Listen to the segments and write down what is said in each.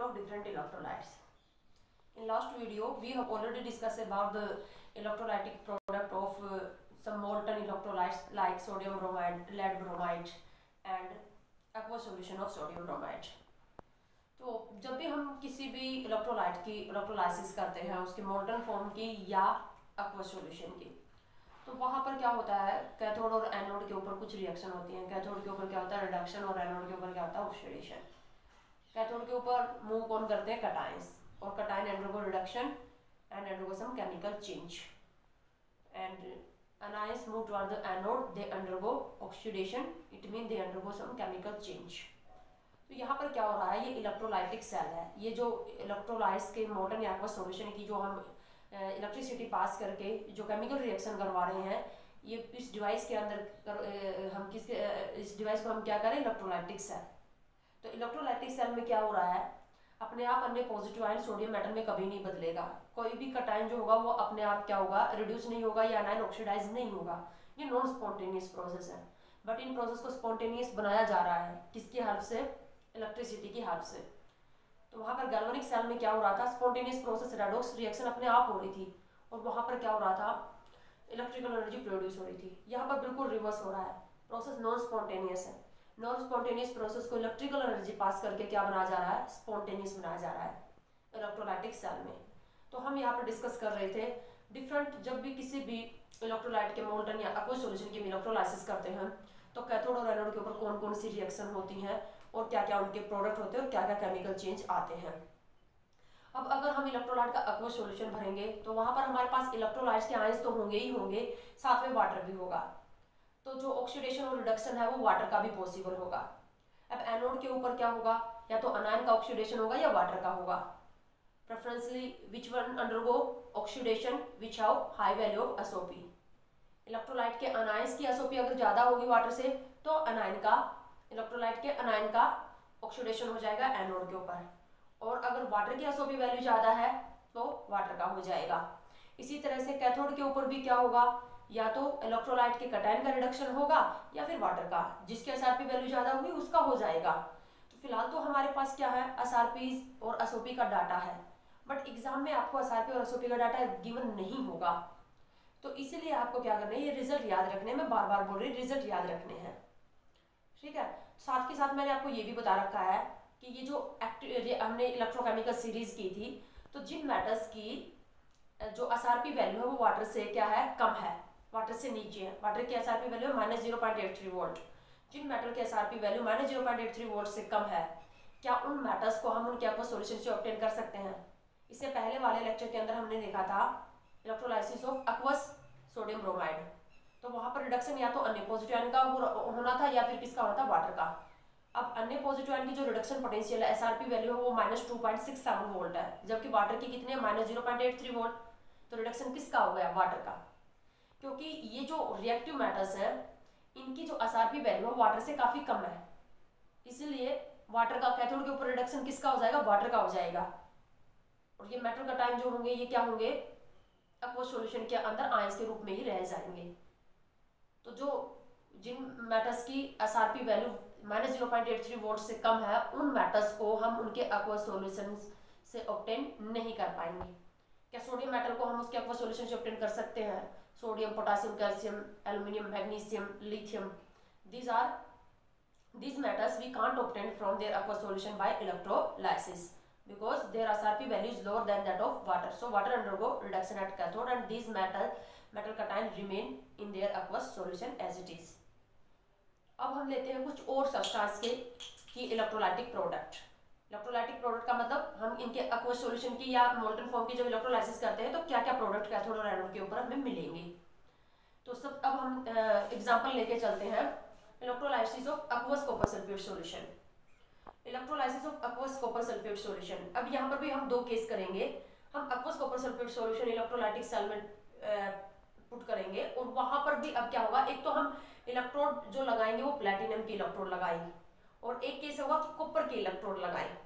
of different electrolytes. In last video, we have already discussed about the electrolytic product of some molten electrolytes like sodium bromide, lead bromide and aqueous solution of sodium bromide. तो जब भी हम किसी भी electrolyte की electrolysis करते हैं उसके मोल्टन फॉर्म की या aqueous सॉल्यूशन की, तो वहाँ पर क्या होता है, कैथोड और एनोड के ऊपर कुछ रिएक्शन होती हैं। कैथोड के ऊपर क्या होता है, रिडक्शन, और एनोड के ऊपर क्या होता है, ऑक्सीडेशन। कैथोड के ऊपर मूव कौन करते हैं, कटायंस, और cation undergo reduction and undergo some chemical change, and anions move toward the anode, they undergo oxidation, it means they undergo some chemical change. तो यहाँ पर क्या हो रहा है, ये इलेक्ट्रोलाइटिक सेल है। ये जो इलेक्ट्रोलाइट्स के मोल्टन या aqueous सॉल्यूशन की जो हम इलेक्ट्रिसिटी पास करके जो केमिकल रिएक्शन करवा रहे हैं, ये इस डिवाइस के अंदर हम इस डिवाइस को हम क्या करें, इलेक्ट्रोलाइटिक सेल। तो इलेक्ट्रोलाइटिक सेल में क्या हो रहा है, अपने आप अन्य पॉजिटिव आयन सोडियम मेटल में कभी नहीं बदलेगा। कोई भी कटायन जो होगा वो अपने आप क्या होगा, रिड्यूस नहीं होगा या आयन ऑक्सीडाइज नहीं होगा। ये नॉन स्पॉन्टेनियस प्रोसेस है, बट इन प्रोसेस को स्पॉन्टेनियस बनाया जा रहा है किसकी हेल्प से, इलेक्ट्रिसिटी की हेल्प से। तो वहाँ पर गैल्वेनिक सेल में क्या हो रहा था, स्पॉन्टेनियस प्रोसेस, रेडॉक्स रिएक्शन अपने आप हो रही थी, और वहाँ पर क्या हो रहा था, इलेक्ट्रिकल एनर्जी प्रोड्यूस हो रही थी। यहाँ पर बिल्कुल रिवर्स हो रहा है, प्रोसेस नॉन स्पॉन्टेनियस है। नॉन स्पॉन्टेनियस प्रोसेस को इलेक्ट्रिकल एनर्जी पास करके क्या बनाया जा रहा है, स्पॉन्टेनियस बनाया जा रहा है इलेक्ट्रोलाइटिक सेल में। तो हम यहाँ पर डिस्कस कर रहे थे डिफरेंट, जब भी किसी भी इलेक्ट्रोलाइट के मोल्टन या aqueous सॉल्यूशन की इलेक्ट्रोलाइसिस करते हैं तो कैथोड और एनोड के ऊपर कौन कौन सी रिएक्शन होती हैं और क्या क्या उनके प्रोडक्ट होते हैं और क्या क्या केमिकल चेंज आते हैं। अब अगर हम इलेक्ट्रोलाइट का aqueous सॉल्यूशन भरेंगे तो वहाँ पर हमारे पास इलेक्ट्रोलाइट्स के आयंस तो होंगे ही होंगे, साथ में वाटर भी होगा। तो जो ऑक्सीडेशन और रिडक्शन है वो वाटर का भी पॉसिबल होगा। अब एनोड के ऊपर क्या होगा, या तो अनायन का ऑक्सीडेशन होगा या वाटर का होगा। Preferentially which one undergo oxidation which have high value of SOP. Electrolyte के अनायंस की एसओपी अगर ज्यादा होगी वाटर से तो अनायन का, इलेक्ट्रोलाइट के अनायन का ऑक्सीडेशन हो जाएगा एनोड के ऊपर, और अगर वाटर की एसओपी वैल्यू ज्यादा है तो वाटर का हो जाएगा। इसी तरह से कैथोड के ऊपर भी क्या होगा, या तो इलेक्ट्रोलाइट के कटायन का रिडक्शन होगा या फिर वाटर का, जिसकी एसआरपी वैल्यू ज्यादा होगी उसका हो जाएगा। तो फिलहाल तो हमारे पास क्या है, एसआरपी और एसओपी का डाटा है, बट एग्जाम में आपको एसआरपी और एसओपी का डाटा गिवन नहीं होगा। तो इसीलिए आपको क्या करना है, ये रिजल्ट याद रखने में, बार बार बोल रही, रिजल्ट याद रखने हैं, ठीक है। साथ के साथ मैंने आपको ये भी बता रखा है कि ये जो हमने इलेक्ट्रोकेमिकल सीरीज की थी, तो जिन मेटल्स की जो एसआरपी वैल्यू है वो वाटर से क्या है, कम है, वाटर से नीचे है। वाटर की एसआरपी वैल्यू है -0.83 वोल्ट। जिन मेटल की एसआरपी वैल्यू -0.83 वोल्ट से कम है, क्या उन मेटल्स को हम उनके aqueous सॉल्यूशन से ऑब्टेन कर सकते हैं। इससे पहले वाले लेक्चर के अंदर हमने देखा था electrolysis of aqueous sodium bromide, तो वहां पर रिडक्शन या तो अन्य पॉजिटिव आयन का होना था या फिर किसका होना था, वाटर का। अब अन्य पॉजिटिव आयन की जो रिडक्शन पोटेंशियल है, एसआरपी वैल्यू है वो -2.67 वोल्ट है, जबकि वाटर की कितनी है, -0.83 वोल्ट। तो रिडक्शन किसका हो गया, वाटर का, क्योंकि ये जो रिएक्टिव मेटल्स हैं इनकी जो एसआरपी वैल्यू है वाटर से काफी कम है, इसलिए वाटर का, कैथोड के ऊपर रिडक्शन किसका हो जाएगा, वाटर का हो जाएगा। और ये मेटल कटायन जो होंगे ये क्या होंगे, aqueous सॉल्यूशन के अंदर आयंस के रूप में ही रह जाएंगे। तो जो जिन मेटल्स की एसआरपी वैल्यू -0.83 वोल्ट से कम है, उन मेटल्स को हम उनके aqueous सॉल्यूशन से ऑब्टेन नहीं कर पाएंगे। क्या सोडियम मेटल को हम उसके aqueous सॉल्यूशन से ऑब्टेन कर सकते हैं, sodium, potassium, calcium, aluminium, magnesium, lithium, these metals we can't obtain from their aqueous solution by electrolysis because their SRP value is lower than that of water. So water undergo reduction at cathode and these metal cation remain in their aqueous solution as it is. अब हम लेते हैं कुछ और substance की electrolytic product. Electrolytic product का मतलब हम इनके aqueous सॉल्यूशन की या मोल्टन फॉर्म की जब इलेक्ट्रोलाइसिस करते हैं तो क्या क्या प्रोडक्ट कैथोड और एनोड के ऊपर हमें मिलेंगे। तो सब अब हम एग्जांपल लेके चलते हैं, electrolysis of aqueous copper sulphate solution. Electrolysis of aqueous copper sulphate solution, अब यहाँ पर भी हम दो केस करेंगे। हम aqueous copper sulphate solution electrolytic cell में पुट करेंगे, और वहां पर भी अब क्या होगा, एक तो हम इलेक्ट्रोड जो लगाएंगे वो प्लेटिनम की इलेक्ट्रोड लगाएंगे, और एक केस होगा कि कॉपर की इलेक्ट्रोड लगाएं।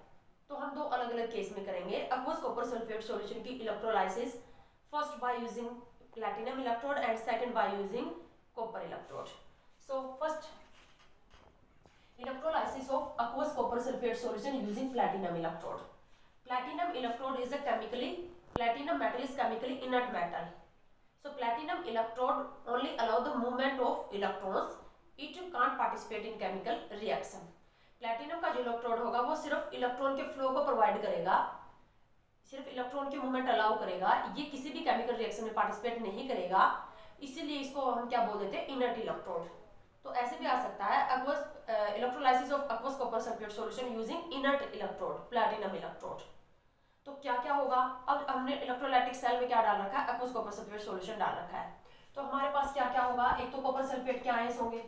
तो हम दो अलग अलग केस में करेंगे aqueous कॉपर सल्फेट सॉल्यूशन की electrolysis, first by using platinum electrode and second by using copper electrode. So first electrolysis of aqueous copper sulfate solution using platinum electrode. platinum electrode is a chemically, platinum metal is chemically inert metal. So platinum electrode only allow the movement of electrons. It can't participate in chemical reaction. Platinum का जो electrode होगा वो सिर्फ electron के flow को provide करेगा, सिर्फ electron की मूवमेंट अलाउ करेगा, ये किसी भी केमिकल रिएक्शन में पार्टिसिपेट नहीं करेगा, इसीलिए इसको हम क्या बोल देते हैं, इनर्ट इलेक्ट्रोड। तो ऐसे भी आ सकता है aqueous electrolysis of aqueous copper sulfate solution using inert electrode, platinum electrode. तो क्या क्या होगा, अब हमने इलेक्ट्रोलाइटिक सेल में क्या डाल रखा है, aqueous copper sulfate सॉल्यूशन डाल रखा है। तो हमारे पास क्या क्या होगा, एक तो कॉपर सल्फेट के आयंस होंगे,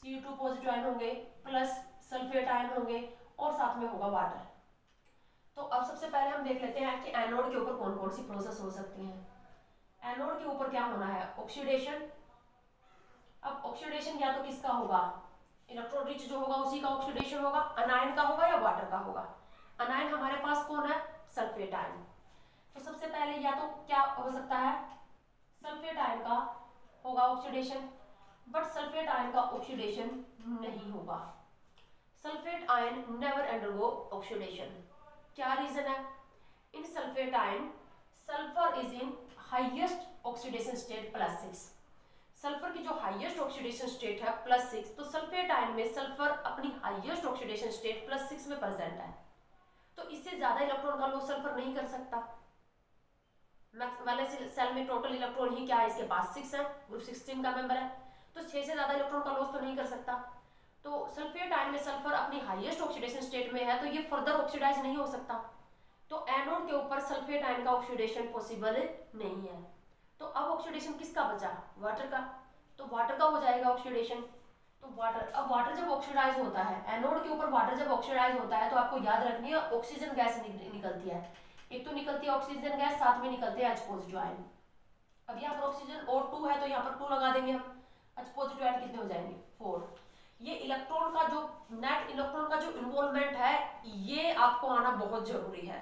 Cu2 पॉजिटिव आयन होंगे, प्लस सल्फेट आयन होंगे, और साथ में होगा वाटर। तो अब सबसे पहले हम देख लेते हैं कि एनोड के ऊपर कौन कौन सी प्रोसेस हो सकती हैं। एनोड के ऊपर क्या होना है, ऑक्सीडेशन। अब ऑक्सीडेशन या तो किसका होगा, इलेक्ट्रॉन रिच जो होगा उसी का ऑक्सीडेशन होगा, अनायन का होगा या वाटर का होगा। अनायन हमारे पास कौन है, सल्फेट आयन। तो सबसे पहले या तो क्या हो सकता है, सल्फेट आयन का होगा ऑक्सीडेशन, बट सल्फेट आयन का ऑक्सीडेशन नहीं होगा। Sulphate ion never undergo oxidation. क्या रीजन है, in sulphate ion sulphur is in highest oxidation state +6। Sulphur की जो हाईएस्ट ऑक्सीडेशन स्टेट है +6, तो सल्फेट आयन में सल्फर अपनी हाईएस्ट ऑक्सीडेशन स्टेट +6 में प्रेजेंट है, तो इससे ज्यादा इलेक्ट्रॉन का लॉस सल्फर नहीं कर सकता। वाले सेल में टोटल इलेक्ट्रॉन ही क्या है, इसके पास 6 है, ग्रुप 16 का मेंबर है, तो 6 से ज्यादा इलेक्ट्रॉन का लॉस तो नहीं कर सकता। तो सल्फेट आयन में सल्फर अपनी हाईएस्ट ऑक्सीडेशन स्टेट में है, तो ये फर्दर ऑक्सीडाइज नहीं हो सकता, तो एनोड के ऊपर सल्फेट आयन का ऑक्सीडेशन पॉसिबल नहीं है। तो अब ऑक्सीडेशन किसका बचा, वाटर का, तो वाटर का हो जाएगा ऑक्सीडेशन। तो वाटर, अब वाटर जब ऑक्सीडाइज होता है, एनोड के ऊपर वाटर जब ऑक्सीडाइज होता है, तो आपको याद रखनी है ऑक्सीजन गैस निकलती है, एक तो निकलती है ऑक्सीजन गैस, साथ में निकलते हैं H पॉजिटिव आयन। अब यहाँ पर ऑक्सीजन और 2 है, तो यहाँ पर 2 लगा देंगे हम, H पॉजिटिव आयन कितने हो जाएंगे, 4। ये इलेक्ट्रॉन का जो नेट इलेक्ट्रॉन का जो इन्वॉल्वमेंट है, ये आपको आना बहुत जरूरी है।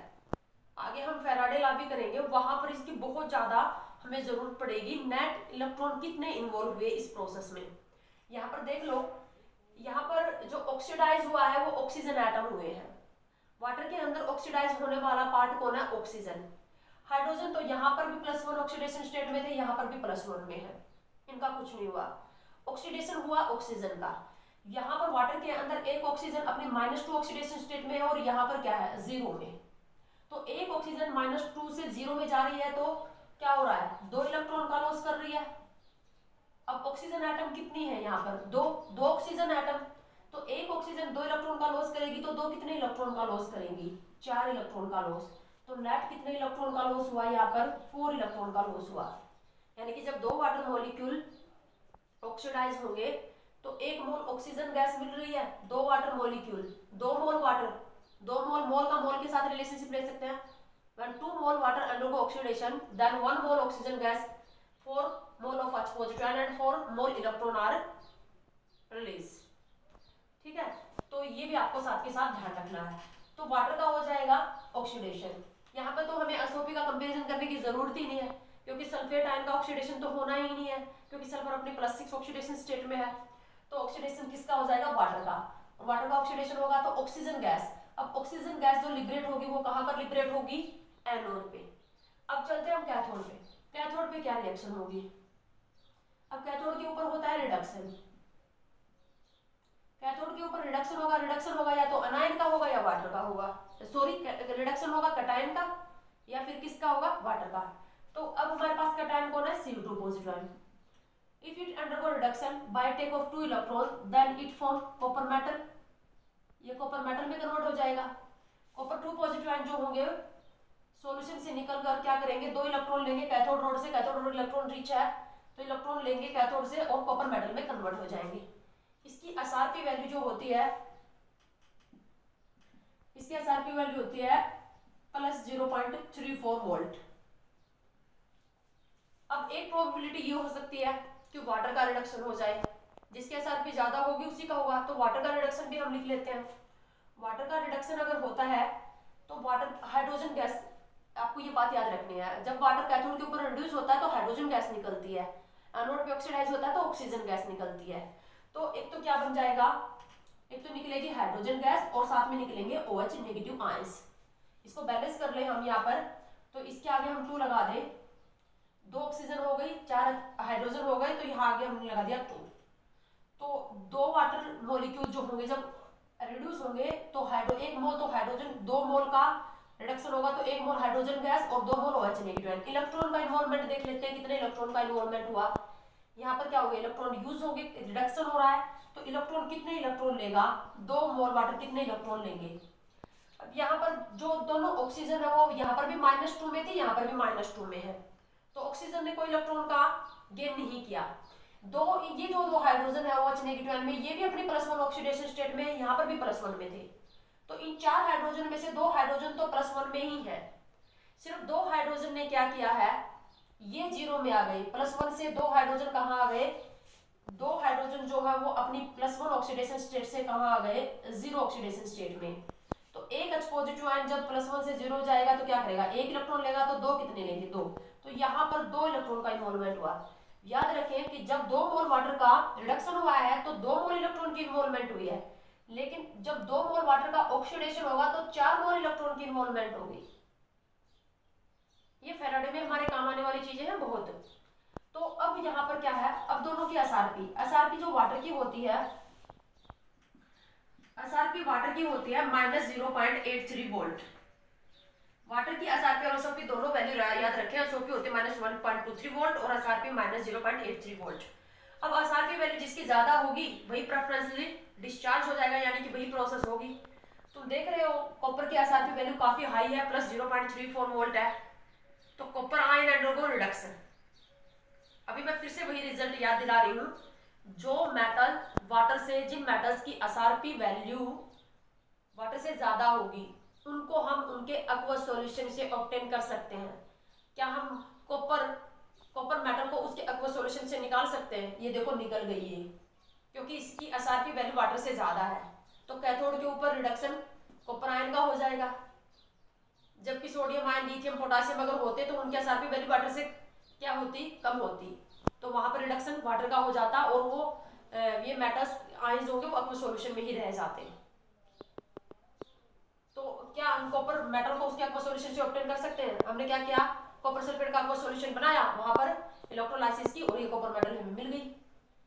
आगे हम फैराडे लॉ भी करेंगे, वहां पर इसकी बहुत ज्यादा हमें जरूरत पड़ेगी, नेट इलेक्ट्रॉन कितने इन्वॉल्व हुए इस प्रोसेस में। यहाँ पर देख लो, यहाँ पर जो ऑक्सीडाइज हुआ है वो ऑक्सीजन एटम हुए हैं। वाटर के अंदर ऑक्सीडाइज होने वाला पार्ट कौन है, ऑक्सीजन। हाइड्रोजन तो यहाँ पर भी +1 ऑक्सीडेशन स्टेट में थे, यहाँ पर भी +1 में है, इनका कुछ नहीं हुआ। ऑक्सीडेशन हुआ ऑक्सीजन का, यहाँ पर वाटर के अंदर एक ऑक्सीजन अपनी -2 ऑक्सीडेशन स्टेट में है, और यहाँ पर क्या है, 0 में। तो एक ऑक्सीजन -2 से 0 में जा रही है, तो क्या हो रहा है, 2 इलेक्ट्रॉन का लॉस कर रही है। अब ऑक्सीजन एटम कितनी है, यहाँ पर 2 ऑक्सीजन एटम, तो एक ऑक्सीजन 2 इलेक्ट्रॉन का लॉस करेगी, तो 2 कितने इलेक्ट्रॉन का लॉस करेंगी, 4 इलेक्ट्रॉन का लॉस। तो नेट कितने इलेक्ट्रॉन का लॉस हुआ, यहाँ पर 4 इलेक्ट्रॉन का लॉस हुआ। यानी कि जब 2 वाटर मॉलिक्यूल ऑक्सीडाइज होंगे, तो 1 मोल ऑक्सीजन गैस मिल रही है, 2 वाटर मॉलिक्यूल, 2 मोल वाटर, 2 मोल, मोल का मोल के साथ रिलेशनशिप ले सकते हैं। When 2 mole water undergo oxidation, then 1 mole oxygen gas, 4 mole of H positive ion and 4 mole electron are released। ठीक है, तो ये भी आपको साथ के साथ ध्यान रखना है। तो वाटर का हो जाएगा ऑक्सीडेशन। यहाँ पे तो हमें एसओपी का कंपैरिजन करने की जरूरत ही नहीं है, क्योंकि सल्फेट आयन का ऑक्सीडेशन तो होना ही नहीं है, क्योंकि सल्फर अपने +6 ऑक्सीडेशन स्टेट में है। तो ऑक्सीडेशन किसका हो जाएगा, वाटर का। वाटर का ऑक्सीडेशन होगा तो ऑक्सीजन गैस, अब ऑक्सीजन गैस जो लिबरेट होगी वो कहाँ पर लिबरेट होगी, एनोड पे। अब चलते हैं हम कैथोड पे। कैथोड पे क्या रिएक्शन होगी, अब कैथोड के ऊपर होता है रिडक्शन। कैथोड के ऊपर रिडक्शन होगा, रिडक्शन होगा या तो अनायन का होगा या वाटर का होगा, सॉरी रिडक्शन होगा कटायन का या फिर किसका होगा, वाटर का। तो अब हमारे पास कटायन कौन है, Cu2 positive ion. If it undergo reduction by take off 2 electron, then it form copper metal, ये कॉपर मेटल में कन्वर्ट हो जाएगा। कॉपर 2 पॉजिटिव आयन जो होंगे सॉल्यूशन से निकल कर क्या करेंगे, 2 इलेक्ट्रॉन लेंगे कैथोड रोड से, कैथोड रोड इलेक्ट्रॉन रिच है, तो इलेक्ट्रॉन लेंगे कैथोड से और कॉपर मेटल में कन्वर्ट हो जाएंगे। इसकी एसआरपी वैल्यू जो होती है, इसकी एसआरपी वैल्यू होती है +0.34 वोल्ट। अब एक प्रोबेबिलिटी ये हो सकती है कि वाटर का रिडक्शन हो जाए, जिसकी एसआरपी ज्यादा होगी उसी का होगा, तो वाटर का रिडक्शन भी हम लिख लेते हैं। वाटर का रिडक्शन अगर होता है तो वाटर हाइड्रोजन गैस, आपको ये बात याद रखनी है, जब वाटर कैथोड के ऊपर रिड्यूस होता है तो हाइड्रोजन गैस निकलती है, एनोड पे ऑक्सीडाइज होता है तो ऑक्सीजन गैस निकलती है। तो एक तो क्या बन जाएगा, एक तो निकलेगी हाइड्रोजन गैस और साथ में निकलेंगे OH नेगेटिव आयंस। इसको बैलेंस कर ले हम यहाँ पर, तो इसके आगे हम 2 लगा दें, 2 ऑक्सीजन हो गई, 4 हाइड्रोजन हो गए, तो यहाँ आगे हमने लगा दिया 2। तो 2 वाटर मॉलिक्यूल जो होंगे जब रिड्यूस होंगे तो 1 मोल तो हाइड्रोजन, 2 मोल का रिडक्शन होगा तो 1 मोल हाइड्रोजन गैस और 2 मोल OH नेगेटिव। इलेक्ट्रॉन का इन्वॉल्वमेंट देख लेते हैं, कितने इलेक्ट्रॉन का इन्वॉल्वमेंट हुआ। यहाँ पर क्या हो गया, इलेक्ट्रॉन यूज होंगे, रिडक्शन हो रहा है, तो इलेक्ट्रॉन कितने इलेक्ट्रॉन लेगा, 2 मोल वाटर कितने इलेक्ट्रॉन लेंगे। अब यहाँ पर जो दोनों ऑक्सीजन है वो यहाँ पर भी -2 में थी, यहाँ पर भी -2 में है, तो ऑक्सीजन ने कोई इलेक्ट्रॉन का गेन नहीं किया। ये जो 2 हाइड्रोजन है OH नेगेटिव में, ये भी अपनी +1 ऑक्सीडेशन स्टेट में, यहाँ पर भी +1 में थे। तो इन 4 हाइड्रोजन में से 2 हाइड्रोजन तो +1 में ही है, सिर्फ 2 हाइड्रोजन ने क्या किया है, ये 0 में आ गए। +1 से 2 हाइड्रोजन कहाँ आ गए, 2 हाइड्रोजन जो है वो अपनी +1 ऑक्सीडेशन स्टेट से कहाँ आ गए, 0 ऑक्सीडेशन स्टेट में। तो एक H पॉजिटिव आयन जब +1 से 0 जाएगा तो क्या करेगा, 1 इलेक्ट्रॉन लेगा, तो 2 कितने लेंगे, 2। तो यहाँ पर 2 इलेक्ट्रॉन का इन्वॉल्वमेंट हुआ। याद रखें कि जब 2 मोल वाटर का रिडक्शन हुआ है तो 2 मोल इलेक्ट्रॉन की इन्वॉल्वमेंट हुई है, लेकिन जब 2 मोल वाटर का ऑक्सीडेशन होगा तो 4 मोल इलेक्ट्रॉन की इन्वॉल्वमेंट होगी। ये फैराडे में हमारे काम आने वाली चीजें हैं बहुत। तो अब यहाँ पर क्या है, अब दोनों की एसआरपी जो वाटर की होती है, एसआरपी वाटर की होती है -0.83 वोल्ट। वाटर की एसआरपी और एसओपी दोनों वैल्यू याद रखें, एसओपी होती है -1.23 वोल्ट और एसआरपी -0.83 वोल्ट। अब एसआरपी वैल्यू जिसकी ज्यादा होगी वही प्रेफरेंसली डिस्चार्ज हो जाएगा, यानी कि वही प्रोसेस होगी। तुम देख रहे हो कॉपर की एसआरपी वैल्यू काफी हाई है, +0.34 वोल्ट है, तो कॉपर आयन अंडरगो रिडक्शन। अभी मैं फिर से वही रिजल्ट याद दिला रही हूँ, जो मेटल वाटर से, जिन मेटल्स की एसआरपी वैल्यू वाटर से ज्यादा होगी उनको हम उनके एक्वस सॉल्यूशन से ऑब्टेन कर सकते हैं। क्या हम कॉपर मेटल को उसके एक्वस सॉल्यूशन से निकाल सकते हैं, ये देखो निकल गई है, क्योंकि इसकी एसआरपी वैल्यू वाटर से ज्यादा है, तो कैथोड के ऊपर रिडक्शन कॉपर आयन का हो जाएगा। जबकि सोडियम आयन, लिथियम, पोटेशियम अगर होते तो उनकी एसआरपी वैल्यू वाटर से क्या होती, कम होती, तो वहां पर रिडक्शन वाटर का हो जाता और वो ये मेटल्स आयंस होंगे वो एक्वस सॉल्यूशन में ही रह जाते। तो क्या हम कॉपर मेटल को उसके एक्वस सॉल्यूशन से ऑब्टेन कर सकते हैं। हमने क्या किया, कॉपर सल्फेट का एक्वस सॉल्यूशन बनाया, वहां पर इलेक्ट्रोलाइसिस की और ये कॉपर मेटल हमें मिल गई।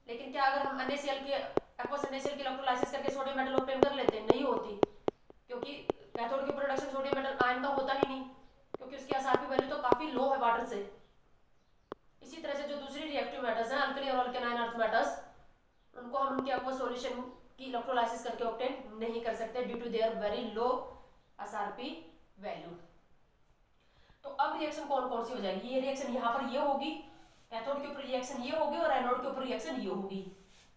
लेकिन क्या अगर हम NaCl की एक्वस NaCl की इलेक्ट्रोलाइसिस करके सोडियम मेटल ऑब्टेन कर लेते हैं, नहीं होती, क्योंकि कैथोड के ऊपर रिडक्शन सोडियम मेटल आयन का होता ही नहीं, क्योंकि उसकी एसआरपी वैल्यू तो काफी लो है वाटर से। इसी तरह से जो दूसरी रिएक्टिव मेटल्स हैं, अल्कली और अल्केनाइन अर्थ मेटल्स, उनको हम उनके एक्वस सॉल्यूशन की इलेक्ट्रोलाइसिस करके ऑब्टेन नहीं कर सकते due to their very low SRP value. तो अब रिएक्शन कौन कौन सी हो जाएगी, ये रिएक्शन यहाँ पर ये होगी, कैथोड के ऊपर रिएक्शन ये होगी और एनोड के ऊपर रिएक्शन ये होगी।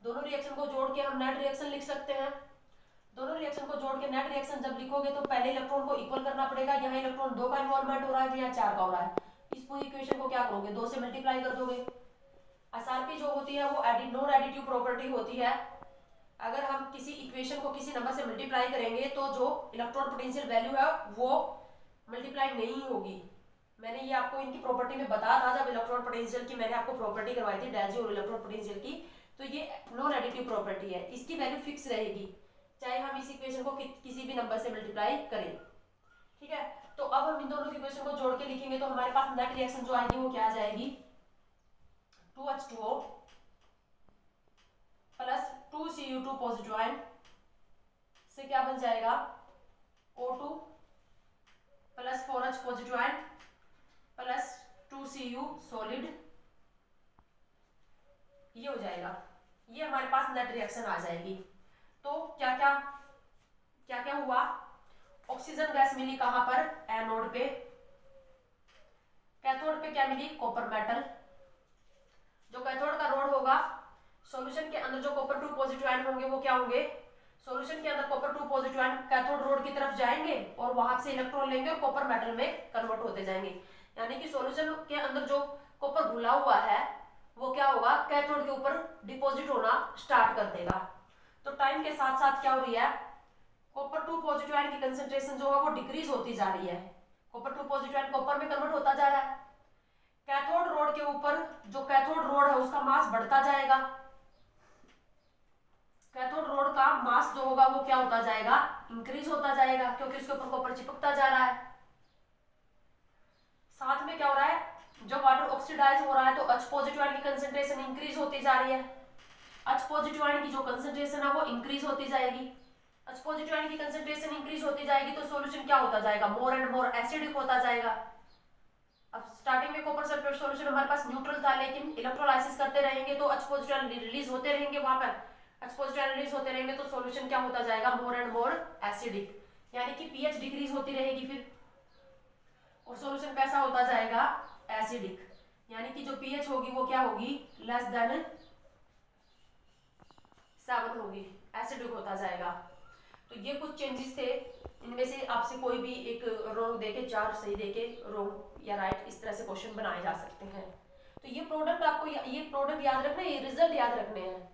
दोनों रिएक्शन को जोड़ के हम नेट रिएक्शन लिख सकते हैं। दोनों रिएक्शन को जोड़ के नेट रिएक्शन जब लिखोगे तो पहले इलेक्ट्रॉन को इक्वल करना पड़ेगा। यहाँ इलेक्ट्रॉन 2 का इन्वॉल्वमेंट हो रहा है, यहाँ 4 का हो रहा है। इस पूरी इक्वेशन को क्या करोगे, 2 से मल्टीप्लाई कर दोगे। एसआरपी जो होती है वो नॉन एडिटिव प्रॉपर्टी होती है। अगर हम किसी इक्वेशन को किसी नंबर से मल्टीप्लाई करेंगे तो जो इलेक्ट्रॉन पोटेंशियल वैल्यू है वो मल्टीप्लाई नहीं होगी। मैंने ये आपको इनकी प्रॉपर्टी में बताया था जब इलेक्ट्रॉन पोटेंशियल की मैंने आपको प्रॉपर्टी करवाई थी, डेल्टा और इलेक्ट्रॉन पोटेंशियल की। तो ये नॉन एडिटिव प्रॉपर्टी है, इसकी वैल्यू फिक्स रहेगी चाहे हम इस इक्वेशन को किसी भी नंबर से मल्टीप्लाई करें। ठीक है, तो अब हम इन दोनों इक्वेशन को जोड़ के लिखेंगे तो हमारे पास नेट रिएक्शन जो आएगी वो क्या आ जाएगी, 2H2O plus 2Cu2 positive ion से क्या बन जाएगा, O2 plus 4H positive ion plus 2Cu solid, ये हो जाएगा। ये हमारे पास नेट रिएक्शन आ जाएगी। तो क्या क्या हुआ, ऑक्सीजन गैस मिली कहां पर, एनोड पे। कैथोड पे क्या मिली, कॉपर मेटल। जो कैथोड का रोड होगा, सॉल्यूशन के अंदर जो कॉपर 2 पॉजिटिव आयन होंगे वो क्या होंगे, सॉल्यूशन के अंदर copper 2 positive ion cathode road की तरफ जाएंगे और वहां से इलेक्ट्रॉन लेंगे और कॉपर मेटल में कन्वर्ट होते जाएंगे। यानी कि सॉल्यूशन के अंदर जो कॉपर घुला हुआ है वो क्या होगा, कैथोड के ऊपर डिपॉजिट होना स्टार्ट कर देगा। तो टाइम के साथ साथ क्या हो रही है, कॉपर 2 पॉजिटिव आयन की कंसंट्रेशन जो है वो डिक्रीज होती जा रही है। कॉपर 2 पॉजिटिव आयन कॉपर में कन्वर्ट होता जा रहा है। कैथोड रोड के ऊपर जो कैथोड रोड है उसका मास बढ़ता जाएगा। कैथोड रोड का मास जो होगा वो क्या होता जाएगा, इंक्रीज होता जाएगा, क्योंकि उसके ऊपर कॉपर चिपकता जा रहा है। साथ में क्या हो रहा है, जब वाटर ऑक्सीडाइज हो रहा है तो H पॉजिटिव आयन की कंसेंट्रेशन इंक्रीज होती जा रही है। H पॉजिटिव आयन की जो कंसेंट्रेशन है वो इंक्रीज होती जाएगी। H पॉजिटिव आयन की कंसेंट्रेशन इंक्रीज होती जाएगी तो सॉल्यूशन क्या होता जाएगा, मोर एंड मोर एसिडिक होता जाएगा। अब स्टार्टिंग में कॉपर सल्फेट सॉल्यूशन हमारे पास न्यूट्रल था, लेकिन इलेक्ट्रोलाइसिस करते रहेंगे तो H पॉजिटिव आयन रिलीज होते रहेंगे, वहां पर H पॉजिटिव आयन रिलीज होते रहेंगे तो सॉल्यूशन क्या होता जाएगा, मोर एंड मोर एसिडिक, यानी कि पीएच डिक्रीज होती रहेगी फिर, और सॉल्यूशन कैसा होता जाएगा, एसिडिक, यानी कि जो पीएच होगी वो क्या होगी, लेस देन 7 होगी, एसिडिक होता जाएगा। तो ये कुछ चेंजेस थे, इनमें से आपसे कोई भी एक रॉन्ग देके, 4 सही देके रॉन्ग या राइट इस तरह से क्वेश्चन बनाए जा सकते हैं। तो ये प्रोडक्ट आपको ये प्रोडक्ट याद रखना है, ये रिजल्ट याद रखने हैं।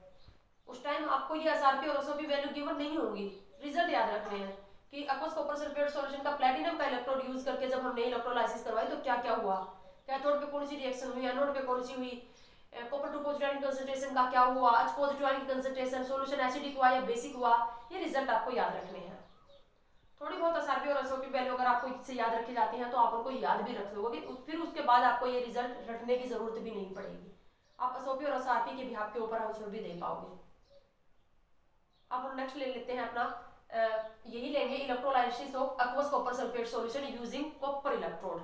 उस टाइम आपको ये एसआरपी और एसओपी वैल्यू गिवन नहीं होगी, रिजल्ट याद रखने हैं कि aqueous कॉपर सल्फेट सॉल्यूशन का प्लैटिनम का इलेक्ट्रोड यूज करके जब हमने इलेक्ट्रोलाइसिस करवाई तो क्या क्या हुआ, कैथोड पे कौन सी रिएक्शन हुई, एनोड पे कौन सी हुई, कॉपर 2 पॉजिटिव आयन कंसंट्रेशन का क्या हुआ, H positive ion concentration, solution acidic हुआ या बेसिक हुआ, ये रिजल्ट आपको याद रखने हैं। थोड़ी बहुत एसआरपी और एसओपी वैल्यू अगर आपको इससे याद रखी जाती हैं तो आप उनको याद भी रख लोगे, फिर उसके बाद आपको ये रिजल्ट रखने की जरूरत भी नहीं पड़ेगी, आप एसओपी और एसआरपी के बिहाफ के ऊपर आंसर भी दे पाओगे। अब हम नेक्स्ट ले लेते हैं अपना, यही लेंगे electrolysis of aqueous copper sulphate solution using copper electrode.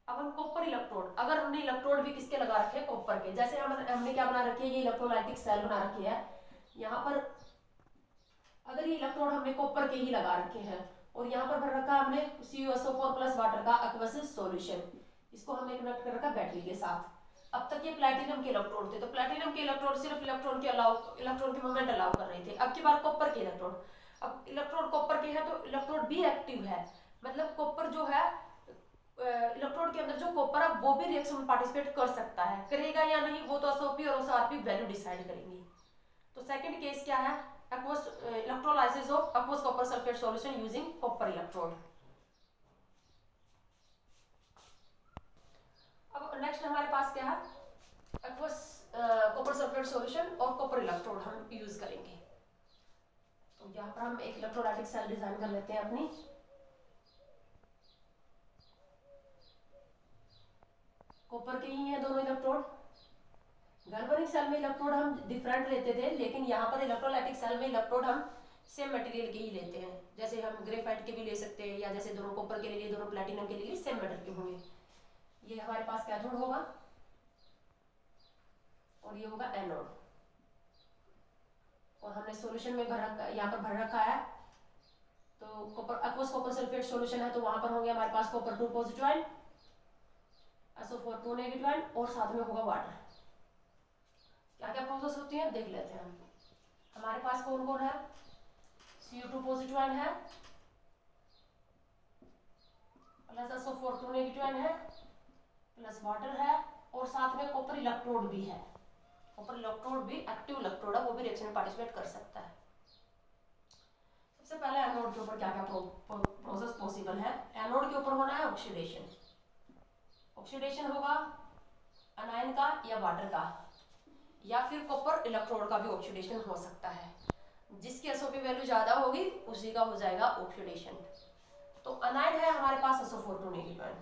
अब हम कॉपर इलेक्ट्रोड, अगर हमने इलेक्ट्रोड भी किसके लगा रखे हैं, कॉपर के, जैसे हमने क्या बना रखी है, ये इलेक्ट्रोलाइटिक सेल बना रखी है, यहाँ पर अगर ये इलेक्ट्रोड हमने कॉपर के ही लगा रखे हैं और यहाँ पर भर रखा हमने CuSO4 प्लस वाटर का aqueous सॉल्यूशन, इसको हमने कनेक्ट कर रखा बैटरी के साथ। अब तक ये प्लैटिनम के इलेक्ट्रोड थे, तो प्लैटिनम के इलेक्ट्रोड सिर्फ इलेक्ट्रॉन के मूवमेंट अलाउ कर रहे थे। अब की बार कॉपर के इलेक्ट्रोड, अब इलेक्ट्रोड कॉपर के हैं तो इलेक्ट्रोड भी एक्टिव है, मतलब कॉपर जो है इलेक्ट्रोड के अंदर जो कॉपर है वो भी रिएक्शन में पार्टिसिपेट कर सकता है, करेगा या नहीं वो तो एसओपी और एसआरपी वैल्यू डिसाइड करेंगी। तो सेकंड केस क्या है, electrolysis of aqueous copper sulphate solution using copper electrode. अब नेक्स्ट हमारे पास क्या है, aqueous कॉपर सल्फेट सॉल्यूशन और कॉपर इलेक्ट्रोड हम यूज करेंगे। तो यहाँ पर हम एक इलेक्ट्रोलाइटिक सेल डिजाइन कर लेते हैं अपनी, कॉपर के ही हैं दोनों इलेक्ट्रोड। गैल्वेनिक सेल में इलेक्ट्रोड हम डिफरेंट लेते थे, लेकिन यहाँ पर इलेक्ट्रोलाइटिक सेल में इलेक्ट्रोड हम सेम मटेरियल के ही लेते हैं, जैसे हम ग्रेफाइट के भी ले सकते हैं, या जैसे दोनों कॉपर के लिए दोनों प्लैटिनम के लिए सेम मेटल के होंगे। ये हमारे पास कैथोड होगा और ये होगा एनोड, और हमने सॉल्यूशन में यहाँ पर भर रखा है, तो copper aqueous copper sulphate solution है तो वहां पर होंगे हमारे पास copper 2 positive ion, SO4 2 negative ion, और साथ में होगा वाटर। क्या क्या प्रोसेस होती है देख लेते हैं हम। हमारे पास कौन कौन है, Cu2 पॉजिटिव आयन है, प्लस SO4 2 नेगेटिव आयन है, प्लस वाटर है, और साथ में कॉपर इलेक्ट्रोड भी है। कॉपर इलेक्ट्रोड भी एक्टिव इलेक्ट्रोड है, वो भी रिएक्शन में पार्टिसिपेट कर सकता है। सबसे पहले एनोड के ऊपर क्या क्या प्रोसेस पॉसिबल है, एनोड के ऊपर होना है ऑक्सीडेशन। ऑक्सीडेशन होगा अनायन का या वाटर का, या फिर कॉपर इलेक्ट्रोड का भी ऑक्सीडेशन हो सकता है, जिसकी एसओपी वैल्यू ज्यादा होगी उसी का हो जाएगा ऑक्सीडेशन। तो अनायन है हमारे पास SO4 2 नेगेटिव आयन,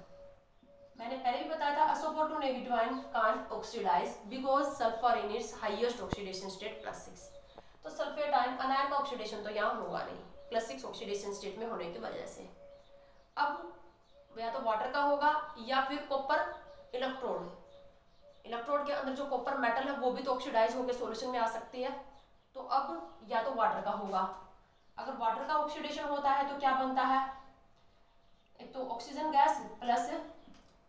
मैंने पहले भी बताया था SO4 2 negative ion can't oxidise because sulphur in its highest oxidation state +6। तो सल्फेट आयन अनायन का ऑक्सीडेशन तो यहाँ होगा नहीं, +6 ऑक्सीडेशन स्टेट में होने की वजह से। अब या तो वाटर का होगा या फिर कॉपर इलेक्ट्रोड, इलेक्ट्रोड के अंदर जो कॉपर मेटल है वो भी तो ऑक्सीडाइज होकर सॉल्यूशन में आ सकती है, तो अब या तो वाटर का होगा। अगर वाटर का ऑक्सीडेशन होता है तो क्या बनता है, एक तो oxygen gas plus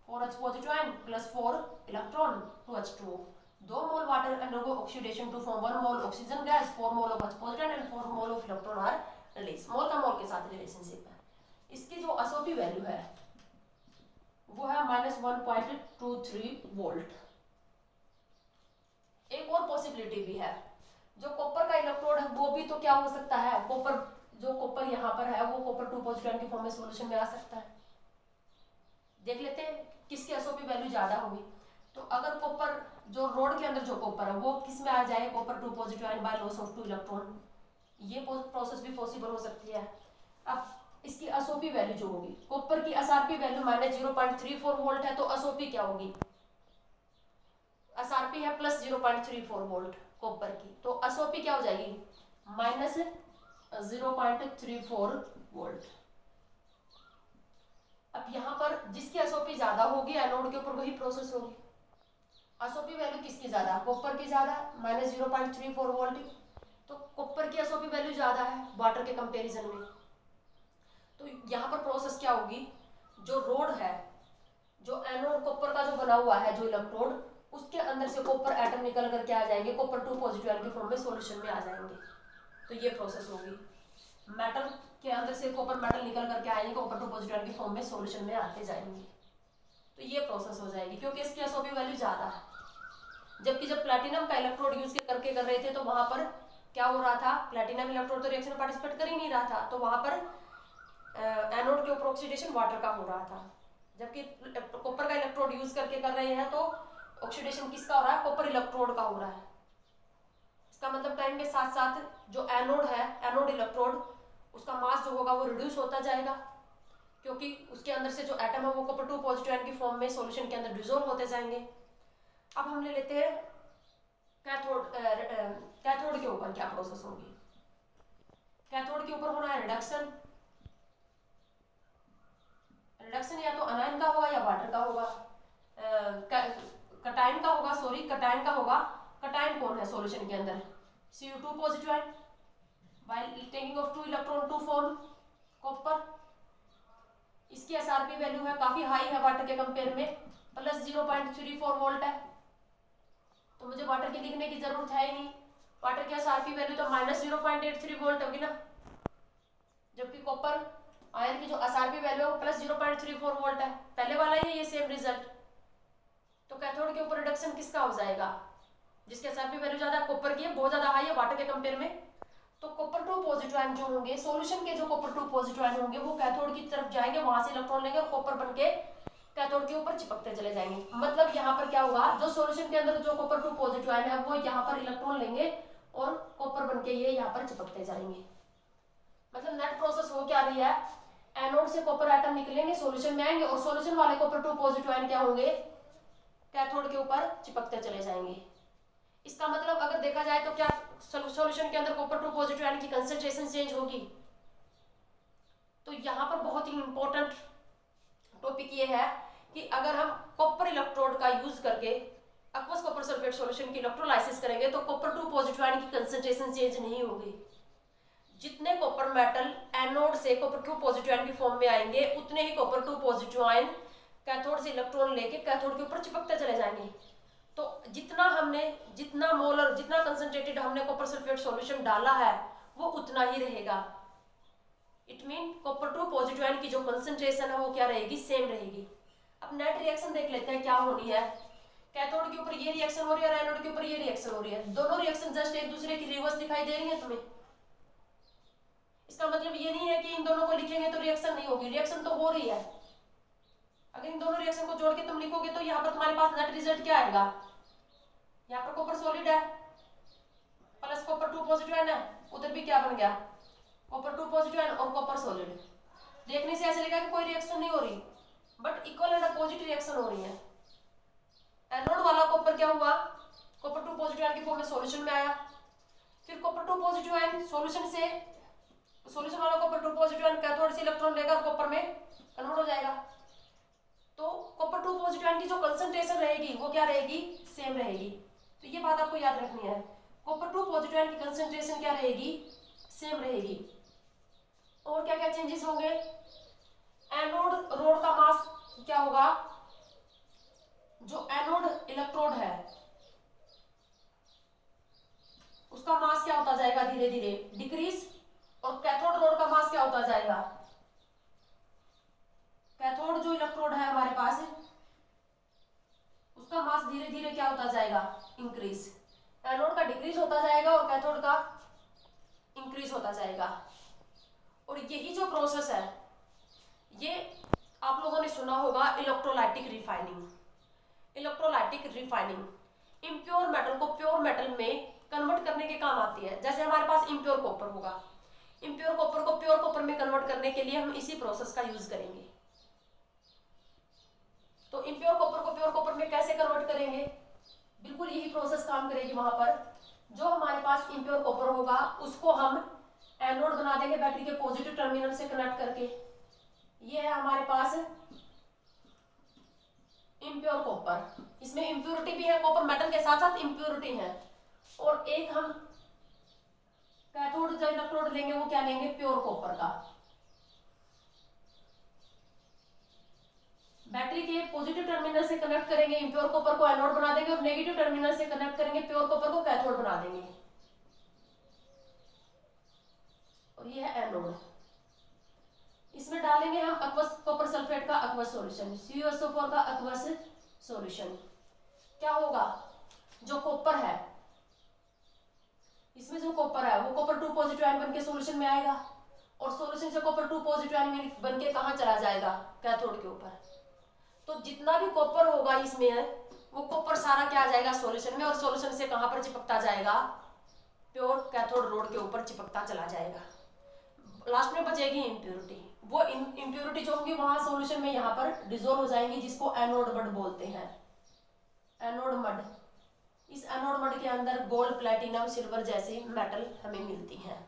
4H positive ion plus 4 electron 2H2O, 2 mole water undergo oxidation to form 1 mole oxygen gas, 4 mole of H positive and 4 mole of electron are release. Mole का मोल के साथ रिलेशनशिप है। इसकी जो SOP value है वो है -1.23 volt. एक और पॉसिबिलिटी भी है, जो कॉपर का इलेक्ट्रोड है वो भी तो क्या हो सकता है, कॉपर जो कॉपर यहाँ पर है वो कॉपर 2 पॉजिटिव आयन के फॉर्म में सॉल्यूशन में आ सकता है। देख लेते हैं किसकी एसओपी वैल्यू ज्यादा होगी। तो अगर कॉपर जो रोड के अंदर जो कॉपर है वो किस में आ जाए, copper 2 positive ion by loss of 2 electron, ये प्रोसेस भी पॉसिबल हो सकती है। अब इसकी एसओपी वैल्यू जो होगी, कॉपर की एसआरपी वैल्यू -0.34 वोल्ट है, तो एसओपी क्या होगी, एसआरपी है +0.34 वोल्ट कॉपर की, तो एसओपी क्या हो जाएगी, -0.34 वोल्ट। अब यहाँ पर जिसकी एसओपी ज्यादा होगी एनोड के ऊपर वही प्रोसेस होगी। एसओपी वैल्यू किसकी ज्यादा, कॉपर की ज्यादा, -0.34 वोल्ट, तो कॉपर की एसओपी वैल्यू ज्यादा है वाटर के कंपैरिजन में। तो यहाँ पर प्रोसेस क्या होगी, जो रोड है, जो एनोड कॉपर का जो बना हुआ है जो इलेक्ट्रोड, उसके अंदर से कॉपर एटम निकल करके आ जाएंगे, कॉपर 2 पॉजिटिव आयन के फॉर्म में सॉल्यूशन में आ जाएंगे। तो ये प्रोसेस होगी, मेटल के अंदर से कॉपर मेटल निकल करके आएंगे, कॉपर 2 पॉजिटिव आयन के फॉर्म में सॉल्यूशन में आते जाएंगे। तो ये प्रोसेस हो जाएगी क्योंकि इसकी एसओपी वैल्यू ज्यादा है। जबकि जब प्लैटिनम का इलेक्ट्रोड यूज करके कर रहे थे तो वहां पर क्या हो रहा था, प्लैटिनम इलेक्ट्रोड तो रिएक्शन में पार्टिसिपेट कर ही नहीं रहा था, तो वहां पर एनोड के ऊपर ऑक्सीडेशन वाटर का हो रहा था। जबकि कॉपर का इलेक्ट्रोड यूज करके कर रहे हैं तो ऑक्सीडेशन किसका हो रहा है, कॉपर इलेक्ट्रोड का हो रहा है। इसका मतलब टाइम के साथ साथ जो एनोड है, एनोड इलेक्ट्रोड, उसका मास जो होगा वो रिड्यूस होता जाएगा क्योंकि उसके अंदर से जो एटम है वो कॉपर 2 पॉजिटिव आयन की फॉर्म में सॉल्यूशन के अंदर डिसॉल्व होते जाएंगे। अब हम ले लेते हैं कैथोड। कैथोड के ऊपर क्या प्रोसेस होगी, कैथोड के ऊपर होना है रिडक्शन। रिडक्शन या तो अनायन का होगा या वाटर का होगा, कटायन का होगा, सॉरी कटायन का होगा। कटायन कौन है सॉल्यूशन के अंदर, Cu2 positive ion while taking of 2 electron to form copper। इसकी एसआरपी वैल्यू है काफी हाई है वाटर के कंपेयर में, +0.34 वोल्ट है, तो मुझे वाटर की लिखने की जरूरत है ही नहीं। वाटर की एसआरपी वैल्यू तो -0.83 वोल्ट होगी ना, जबकि कॉपर आयन की जो एसआरपी वैल्यू है वो +0.34 वोल्ट है, पहले वाला ही ये सेम रिजल्ट। तो कैथोड के ऊपर रिडक्शन किसका हो जाएगा, जिसकी एसआरपी वैल्यू ज्यादा कॉपर की है, बहुत ज्यादा हाई है वाटर के कंपेयर में, तो कॉपर 2 पॉजिटिव आयन जो होंगे सॉल्यूशन के, जो कॉपर 2 पॉजिटिव आयन होंगे वो कैथोड की तरफ जाएंगे, वहां से इलेक्ट्रॉन लेंगे और कॉपर बनके कैथोड के ऊपर चिपकते चले जाएंगे। मतलब यहाँ पर क्या होगा, जो सॉल्यूशन के अंदर जो कॉपर 2 पॉजिटिव आयन है वो यहाँ पर इलेक्ट्रॉन लेंगे और कॉपर बनके ये यहाँ पर चिपकते जाएंगे। मतलब नेट प्रोसेस हो क्या रही है, एनोड से कॉपर एटम निकलेंगे, सॉल्यूशन में आएंगे और सॉल्यूशन वाले कॉपर 2 पॉजिटिव आयन क्या होंगे, कैथोड के ऊपर चिपकते चले जाएंगे। इसका मतलब अगर देखा जाए तो क्या सॉल्यूशन के अंदर कॉपर 2 पॉजिटिव आयन की कंसंट्रेशन चेंज होगी। तो यहाँ पर बहुत ही इंपॉर्टेंट टॉपिक ये है कि अगर हम कॉपर इलेक्ट्रोड का यूज करके एक्वस कॉपर सल्फेट सॉल्यूशन की इलेक्ट्रोलाइसिस करेंगे तो कॉपर 2 पॉजिटिव आयन की कंसंट्रेशन चेंज नहीं होगी। जितने कॉपर मेटल एनोड से कॉपर 2 पॉजिटिव आयन की फॉर्म में आएंगे उतने ही कॉपर 2 पॉजिटिव आयन कैथोड से इलेक्ट्रॉन लेके कैथोड के ऊपर चिपकते चले जाएंगे। तो जितना मोलर, जितना कंसंट्रेटेड हमने कॉपर सल्फेट सॉल्यूशन डाला है वो उतना ही रहेगा। It mean copper 2 positive ion की जो कंसंट्रेशन है वो क्या रहेगी, सेम रहेगी। अब नेट रिएक्शन देख लेते हैं क्या होनी है। कैथोड के ऊपर ये रिएक्शन हो रही है और एनोड के ऊपर ये रिएक्शन हो रही है, दोनों रिएक्शन जस्ट एक दूसरे की रिवर्स दिखाई दे रही है तुम्हें। इसका मतलब ये नहीं है कि इन दोनों को लिखेंगे तो रिएक्शन नहीं होगी, रिएक्शन तो हो रही है। अगर इन दोनों रिएक्शन को जोड़ के तुम लिखोगे तो यहाँ पर तुम्हारे पास नेट रिजल्ट क्या आएगा, यहाँ पर कॉपर सॉलिड है प्लस कॉपर 2 पॉजिटिव आयन है, उधर भी क्या बन गया, कॉपर 2 पॉजिटिव आयन और कॉपर सॉलिड। देखने से ऐसे लगा कि कोई रिएक्शन नहीं हो रही, but equal and opposite reaction हो रही है। एनोड वाला कॉपर क्या हुआ, कॉपर 2 पॉजिटिव आयन की फॉर्म में सॉल्यूशन में आया, फिर कॉपर 2 पॉजिटिव आयन सॉल्यूशन से, सॉल्यूशन वाला कॉपर 2 पॉजिटिव आयन कैथोड से इलेक्ट्रॉन लेकर कॉपर में कन्वर्ट हो जाएगा। तो कॉपर 2 पॉजिटिव आयन की जो कंसंट्रेशन रहेगी वो क्या रहेगी, सेम रहेगी। तो ये बात आपको याद रखनी है, कॉपर 2 पॉजिटिव आयन की कंसंट्रेशन क्या रहेगी, सेम रहेगी। और क्या क्या चेंजेस होंगे, एनोड रोड का मास क्या होगा, जो एनोड इलेक्ट्रोड है उसका मास क्या होता जाएगा, धीरे धीरे डिक्रीज, और कैथोड रोड का मास क्या होता जाएगा, कैथोड जो इलेक्ट्रोड है हमारे पास उसका मास धीरे धीरे क्या होता जाएगा, इंक्रीज। एनोड का डिक्रीज होता जाएगा और कैथोड का इंक्रीज होता जाएगा। और यही जो प्रोसेस है ये आप लोगों ने सुना होगा, electrolytic refining. Electrolytic refining impure metal को प्योर मेटल में कन्वर्ट करने के काम आती है। जैसे हमारे पास इम्प्योर कॉपर होगा, इम्प्योर कॉपर को प्योर कॉपर में कन्वर्ट करने के लिए हम इसी प्रोसेस का यूज करेंगे। तो इम्प्योर कॉपर को प्योर कॉपर में कैसे कन्वर्ट करेंगे, बिल्कुल यही प्रोसेस काम करेगी। वहां पर जो हमारे पास इम्प्योर कॉपर होगा उसको हम एनोड बना देंगे बैटरी के पॉजिटिव टर्मिनल से कनेक्ट करके। ये है हमारे पास इम्प्योर कॉपर, इसमें इम्प्योरिटी भी है, कॉपर मेटल के साथ साथ इम्प्योरिटी है। और एक हम कैथोड जो इलेक्ट्रोड लेंगे वो क्या लेंगे, प्योर कॉपर का। बैटरी के पॉजिटिव टर्मिनल से कनेक्ट करेंगे इम्प्योर कॉपर को एनोड बना देंगे और नेगेटिव टर्मिनल से कनेक्ट करेंगे प्योर कॉपर को कैथोड बना देंगे। और ये है एनोड। इसमें डालेंगे हम aqueous कॉपर सल्फेट का aqueous सॉल्यूशन, CuSO4 का aqueous सॉल्यूशन। क्या होगा, जो कॉपर है इसमें जो कॉपर है वो कॉपर 2 पॉजिटिव आयन बनके सॉल्यूशन में आएगा और सॉल्यूशन से कॉपर 2 पॉजिटिव आयन बनके कहां चला जाएगा, कैथोड के ऊपर। तो जितना भी कॉपर होगा इसमें वो कॉपर सारा क्या आ जाएगा सॉल्यूशन में और सॉल्यूशन से कहां पर चिपकता जाएगा, प्योर कैथोड रोड के ऊपर चिपकता चला जाएगा। लास्ट में बचेगी इम्प्योरिटी, वो इम्प्योरिटी जो होंगी वहां सॉल्यूशन में यहाँ पर डिसॉल्व हो जाएंगी, जिसको एनोड मड बोलते हैं। एनोड मड, इस एनोड मड के अंदर गोल्ड, प्लेटिनम, सिल्वर जैसी मेटल हमें मिलती हैं।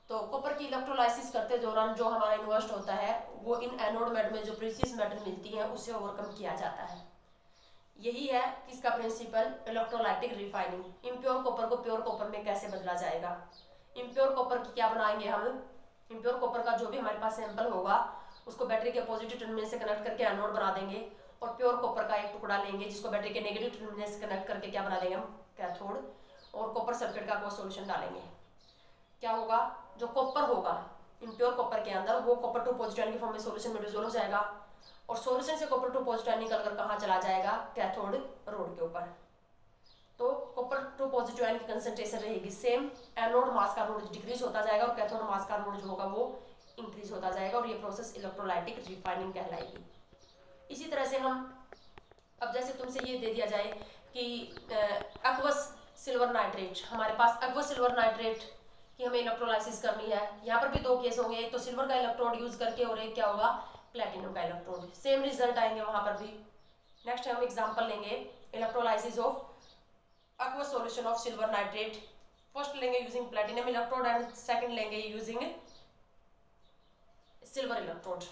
तो कॉपर की इलेक्ट्रोलाइसिस करते दौरान जो हमारा इन्वेस्ट होता है वो इन एनोड मड में जो प्रीसियस मेटल मिलती है उससे ओवरकम किया जाता है। यही है किसका principle, electrolytic refining. Impure copper को प्योर कॉपर में कैसे बदला जाएगा। इम्प्योर कॉपर की क्या बनाएंगे हम, इम्प्योर कॉपर का जो भी हमारे पास सैंपल होगा उसको बैटरी के पॉजिटिव टर्मिनल से कनेक्ट करके एनोड बना देंगे और प्योर कॉपर का एक टुकड़ा लेंगे जिसको बैटरी के नेगेटिव टर्मिनल से कनेक्ट करके क्या बना देंगे हम, कैथोड, और कॉपर सल्फेट का वो सॉल्यूशन डालेंगे। क्या होगा, जो कॉपर होगा इम्प्योर कॉपर के अंदर वो कॉपर 2 पॉजिटिव आयन के फॉर्म में सॉल्यूशन में डिसॉल्व हो जाएगा और सॉल्यूशन से कॉपर 2 पॉजिटिव आयन निकलकर कहाँ चला जाएगा, कैथोड रोड के ऊपर। तो कॉपर 2 पॉजिटिव आयन की कंसंट्रेशन रहेगी सेम, एनोड मास का लोड डिक्रीज होता जाएगा और कैथोड मास का लोड जो होगा वो इंक्रीज होता जाएगा और ये प्रोसेस इलेक्ट्रोलाइटिक रिफाइनिंग कहलाएगी। इसी तरह से हम अब जैसे तुमसे ये दे दिया जाए कि aqueous सिल्वर नाइट्रेट, हमारे पास aqueous सिल्वर नाइट्रेट की हमें इलेक्ट्रोलाइसिस करनी है। यहाँ पर भी 2 केस होंगे, एक तो सिल्वर का इलेक्ट्रोड यूज करके और एक क्या होगा, प्लेटिनम का इलेक्ट्रोड। सेम रिजल्ट आएंगे वहां पर भी। नेक्स्ट हम एग्जांपल लेंगे electrolysis of aqueous solution of silver nitrate। First लेंगे using platinum electrode and second लेंगे यूजिंग सिल्वर इलेक्ट्रोड।